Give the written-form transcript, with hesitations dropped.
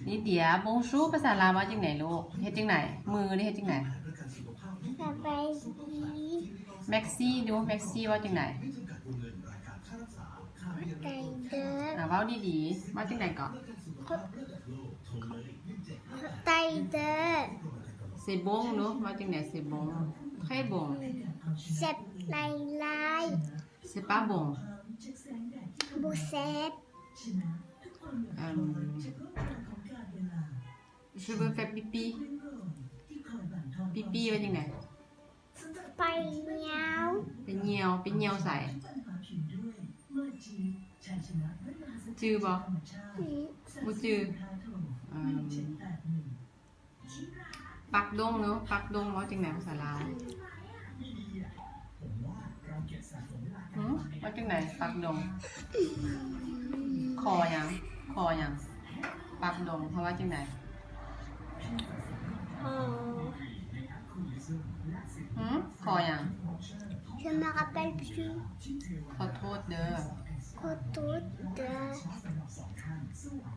นี่เดียบงชูภาษาลาวว่าจังไหนลูกเฮ็ดจังไหนมือนี่เฮ็ดจังไหนสบายดีแม็กซี่ดูแม็กซี่ว่าจังไหนใจเด้อเว้าดีๆว่าจังไหนก่อนใจเด้อเซบงเนาะว่าจังไหนเซบงใครบงเจ็บลายลายเซป้าบงบุเซตJe veux faire pipi pipi ว่าจังไหนไปเงียว เป็นเหี่ยวใส่จือบ่บ่จือปักดงเนาะปักดงว่าจังไหนภาษาลาวว่าจังไหนปักดงคอหยังปักดงเพราะว่าจังไหนคอหยัง Je me rappelle plus ขอโทษเด้อขอโทษเด้อ